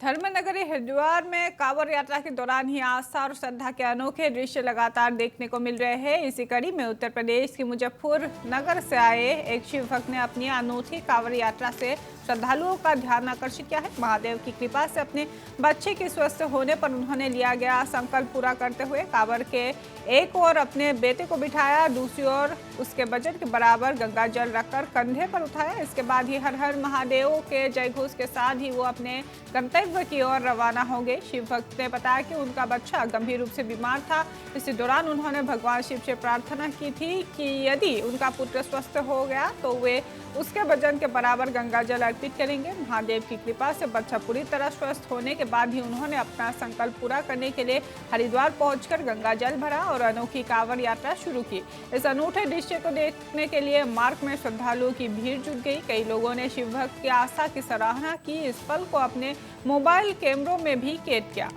धर्मनगरी हरिद्वार में कांवड़ यात्रा के दौरान ही आस्था और श्रद्धा के अनोखे दृश्य लगातार देखने को मिल रहे हैं। इसी कड़ी में उत्तर प्रदेश के मुजफ्फरनगर से आए एक शिव भक्त ने अपनी अनूठी कांवड़ यात्रा से श्रद्धालुओं का ध्यान आकर्षित किया है। महादेव की कृपा से अपने बच्चे के स्वस्थ होने पर उन्होंने लिया गया संकल्प पूरा करते हुए कांवड़ के एक ओर अपने बेटे को बिठाया, दूसरी ओर उसके वजन के बराबर गंगा जल रखकर कंधे पर उठाया। इसके बाद ही हर हर महादेव के जयघोष के साथ ही वो अपने गंतव्य की ओर रवाना हो गए। शिव भक्त ने बताया कि उनका बच्चा गंभीर रूप से बीमार था। इसी दौरान उन्होंने भगवान शिव से प्रार्थना की थी कि यदि उनका पुत्र स्वस्थ हो गया तो वे उसके वजन के बराबर गंगा जल अर्पित करेंगे। महादेव की कृपा से बच्चा पूरी तरह स्वस्थ होने के बाद ही उन्होंने अपना संकल्प पूरा करने के लिए हरिद्वार पहुंचकर गंगा जल भरा और अनोखी कांवड़ यात्रा शुरू की। इस अनूठे दृश्य को देखने के लिए मार्ग में श्रद्धालुओं की भीड़ जुट गई। कई लोगों ने शिव भक्त की आस्था की सराहना की। इस पल को अपने मोबाइल कैमरों में भी कैद किया।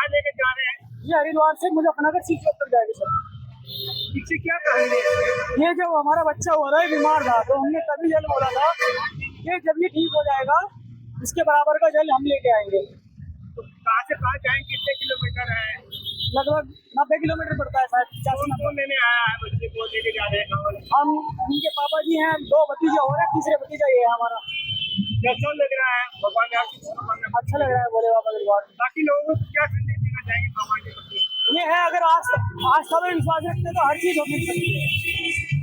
लेके जा रहे हैं ये हरिद्वार से मुजफ्फरनगर सीट तक जाएगी सर। इससे क्या कहेंगे? ये जब हमारा बच्चा हो रहा है बीमार था तो हमने तभी जल बोला था कि जब ये ठीक हो जाएगा इसके बराबर का जल हम लेके आएंगे। तो कहाँ से कहाँ जाएंगे? कितने किलोमीटर है? लगभग 90 किलोमीटर पड़ता है शायद। कौन लेने आया है बच्चे को लेके जा रहे हैं? हम उनके पापा जी हैं, 2 भतीजे हो रहे हैं, तीसरे भतीजा ये है हमारा। कैसा लग रहा है? भगवान अच्छा लग रहा है बोले बाबा के बाद। बाकी लोगों को क्या संदेश देना चाहेंगे भगवान के प्रति? ये है अगर आस्था में विश्वास रखते तो हर चीज हो सकती है।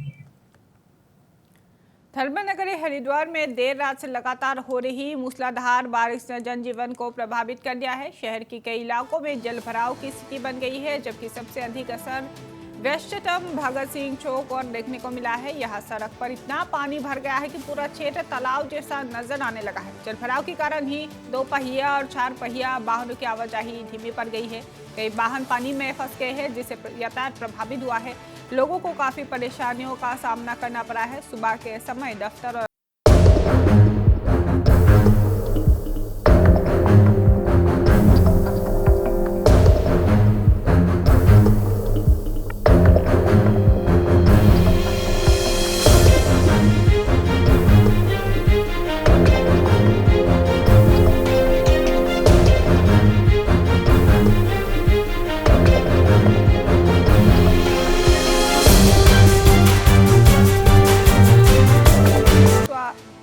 धर्मनगरी हरिद्वार में देर रात से लगातार हो रही मूसलाधार बारिश ने जनजीवन को प्रभावित कर दिया है। शहर के कई इलाकों में जल भराव की स्थिति बन गई है, जबकि सबसे अधिक असर व्यस्ततम भगत सिंह चौक और देखने को मिला है। यहाँ सड़क पर इतना पानी भर गया है कि पूरा क्षेत्र तालाब जैसा नजर आने लगा है। जल भराव के कारण ही 2 पहिया और 4 पहिया वाहनों की आवाजाही धीमी पड़ गई है। कई वाहन पानी में फंस गए हैं, जिससे यातायात प्रभावित हुआ है। लोगों को काफी परेशानियों का सामना करना पड़ा है। सुबह के समय दफ्तर और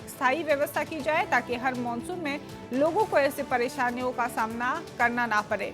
स्थायी व्यवस्था की जाए ताकि हर मॉनसून में लोगों को ऐसी परेशानियों का सामना करना ना पड़े।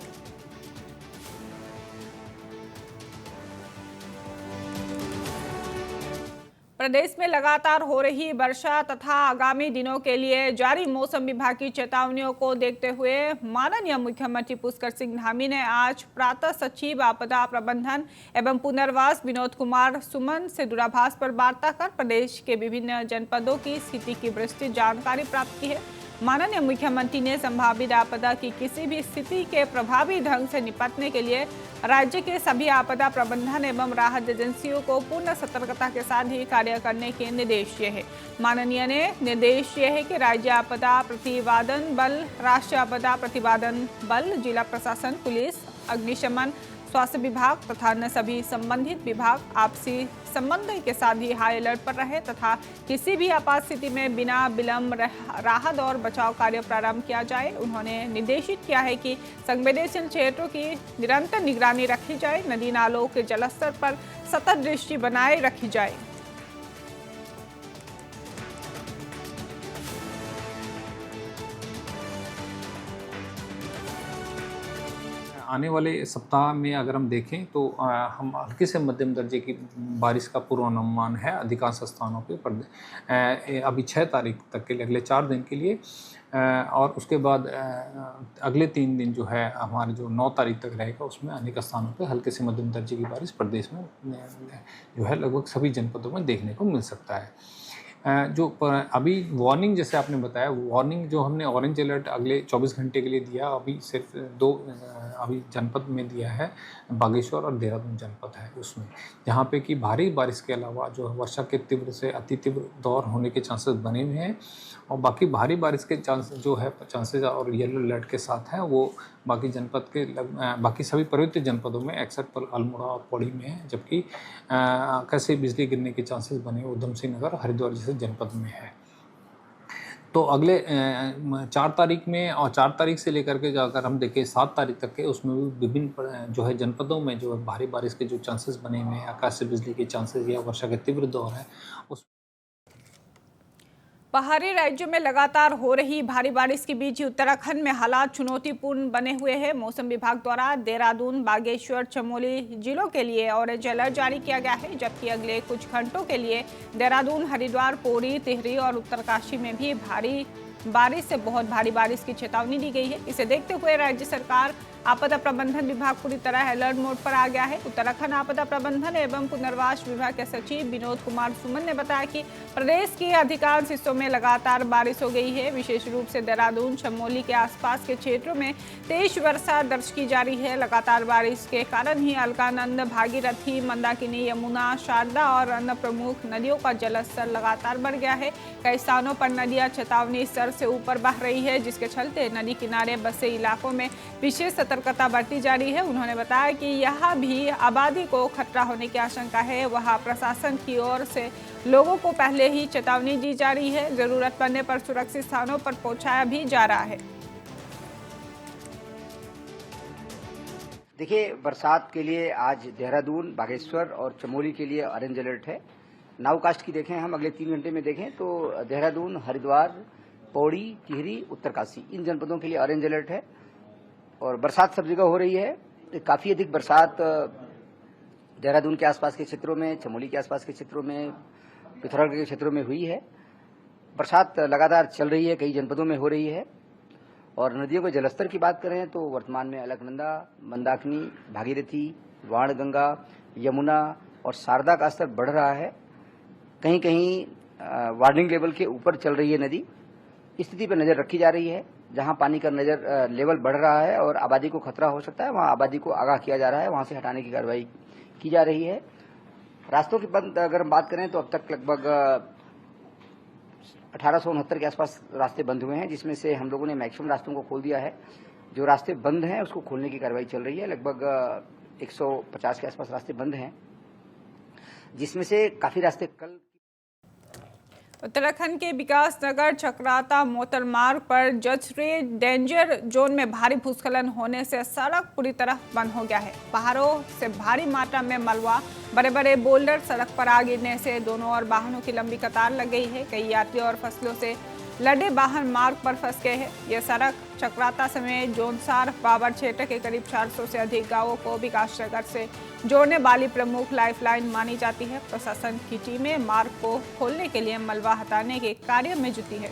प्रदेश में लगातार हो रही वर्षा तथा आगामी दिनों के लिए जारी मौसम विभाग की चेतावनियों को देखते हुए माननीय मुख्यमंत्री पुष्कर सिंह धामी ने आज प्रातः सचिव आपदा प्रबंधन एवं पुनर्वास विनोद कुमार सुमन से दूरभाष पर वार्ता कर प्रदेश के विभिन्न जनपदों की स्थिति की विस्तृत जानकारी प्राप्त की है। माननीय मुख्यमंत्री ने संभावित आपदा की किसी भी स्थिति के प्रभावी ढंग से निपटने के लिए राज्य के सभी आपदा प्रबंधन एवं राहत एजेंसियों को पूर्ण सतर्कता के साथ ही कार्य करने के निर्देश दिए हैं। माननीय ने निर्देश दिए है कि राज्य आपदा प्रतिवादन बल, राष्ट्रीय आपदा प्रतिवादन बल, जिला प्रशासन, पुलिस, अग्निशमन, स्वास्थ्य विभाग तथा अन्य सभी संबंधित विभाग आपसी संबंध के साथ ही हाई अलर्ट पर रहे तथा किसी भी आपात स्थिति में बिना विलंब राहत और बचाव कार्य प्रारंभ किया जाए। उन्होंने निर्देशित किया है कि संवेदनशील क्षेत्रों की निरंतर निगरानी रखी जाए, नदी नालों के जलस्तर पर सतत दृष्टि बनाए रखी जाए। आने वाले सप्ताह में अगर हम देखें तो हम हल्के से मध्यम दर्जे की बारिश का पूर्वानुमान है अधिकांश स्थानों पे अभी 6 तारीख तक के लिए, अगले 4 दिन के लिए। और उसके बाद अगले 3 दिन जो है हमारे जो 9 तारीख तक रहेगा उसमें अनेक स्थानों पे हल्के से मध्यम दर्जे की बारिश प्रदेश में जो है लगभग सभी जनपदों में देखने को मिल सकता है। जो अभी वार्निंग जैसे आपने बताया, वार्निंग जो हमने ऑरेंज अलर्ट अगले 24 घंटे के लिए दिया, अभी सिर्फ 2 अभी जनपद में दिया है, बागेश्वर और देहरादून जनपद है उसमें, जहाँ पे कि भारी बारिश के अलावा जो वर्षा के तीव्र से अति तीव्र दौर होने के चांसेस बने हुए हैं। और बाकी भारी बारिश के चांसेस और येलो अलर्ट के साथ हैं वो बाकी जनपद के बाकी सभी पर्वतीय जनपदों में एक्सेप्ट पर अल्मोड़ा और पौड़ी में है, जबकि कैसे बिजली गिरने के चांसेस बने उधम सिंह नगर हरिद्वार जैसे जनपद में है। तो अगले 4 तारीख में और 4 तारीख से लेकर के अगर हम देखें 7 तारीख तक के, उसमें भी विभिन्न जो है जनपदों में जो है भारी बारिश के जो चांसेस बने हुए हैं, आकाशीय बिजली के चांसेस या वर्षा के तीव्र दौर है उस पहाड़ी राज्यों में लगातार हो रही भारी बारिश के बीच उत्तराखंड में हालात चुनौतीपूर्ण बने हुए हैं। मौसम विभाग द्वारा देहरादून, बागेश्वर, चमोली जिलों के लिए ऑरेंज अलर्ट जारी किया गया है, जबकि अगले कुछ घंटों के लिए देहरादून, हरिद्वार, पौड़ी, टिहरी और उत्तरकाशी में भी भारी बारिश से बहुत भारी बारिश की चेतावनी दी गई है। इसे देखते हुए राज्य सरकार आपदा प्रबंधन विभाग पूरी तरह अलर्ट मोड पर आ गया है। उत्तराखंड आपदा प्रबंधन एवं पुनर्वास विभाग के सचिव विनोद कुमार सुमन ने बताया कि प्रदेश के अधिकांश हिस्सों में लगातार बारिश हो गई है। विशेष रूप से देहरादून, चमोली के आसपास के क्षेत्रों में तेज वर्षा दर्ज की जा रही है। लगातार बारिश के कारण ही अलकानंद, भागीरथी, मंदाकिनी, यमुना, शारदा और अन्य प्रमुख नदियों का जलस्तर लगातार बढ़ गया है। कई स्थानों पर नदियां चेतावनी स्तर से ऊपर बह रही है, जिसके चलते नदी किनारे बसे इलाकों में विशेष सतर्कता बरती जा रही है। उन्होंने बताया कि यहाँ भी आबादी को खतरा होने की आशंका है। वहाँ प्रशासन की ओर से लोगों को पहले ही चेतावनी दी जा रही है। जरूरत पड़ने पर सुरक्षित स्थानों पर पहुंचाया भी जा रहा है। देखिए, बरसात के लिए आज देहरादून, बागेश्वर और चमोली के लिए ऑरेंज अलर्ट है। नाउकास्ट की देखें हम अगले 3 घंटे में देखें तो देहरादून, हरिद्वार, पौड़ी, टिहरी, उत्तरकाशी इन जनपदों के लिए ऑरेंज अलर्ट है। और बरसात सब जगह हो रही है। काफी अधिक बरसात देहरादून के आसपास के क्षेत्रों में, चमोली के आसपास के क्षेत्रों में, पिथौरागढ़ के क्षेत्रों में हुई है। बरसात लगातार चल रही है, कई जनपदों में हो रही है। और नदियों के जलस्तर की बात करें तो वर्तमान में अलकनंदा, मंदाकिनी, भागीरथी, बाणगंगा, यमुना और शारदा का स्तर बढ़ रहा है। कहीं कहीं वार्निंग लेवल के ऊपर चल रही है नदी। स्थिति पर नजर रखी जा रही है। जहां पानी का नजर लेवल बढ़ रहा है और आबादी को खतरा हो सकता है, वहां आबादी को आगाह किया जा रहा है, वहां से हटाने की कार्रवाई की जा रही है। रास्तों की बंद अगर हम बात करें तो अब तक लगभग 1869 के आसपास रास्ते बंद हुए हैं, जिसमें से हम लोगों ने मैक्सिमम रास्तों को खोल दिया है। जो रास्ते बंद हैं उसको खोलने की कार्रवाई चल रही है। लगभग 150 के आसपास रास्ते बंद हैं, जिसमें से काफी रास्ते कल। उत्तराखंड के विकास नगर चक्राता मोटर मार्ग पर जचरे डेंजर जोन में भारी भूस्खलन होने से सड़क पूरी तरह बंद हो गया है। पहाड़ों से भारी मात्रा में मलबा, बड़े बड़े बोल्डर सड़क पर आ गिरने से दोनों ओर वाहनों की लंबी कतार लग गई है। कई यात्री और फसलों से लदे वाहन मार्ग पर फंस गए हैं। यह सड़क चक्राता समेत जोनसार बाबर क्षेत्र के करीब 400 से अधिक गांवों को विकास नगर से जोड़ने वाली प्रमुख लाइफलाइन मानी जाती है। प्रशासन की टीमें मार्ग को खोलने के लिए मलबा हटाने के कार्य में जुटी है।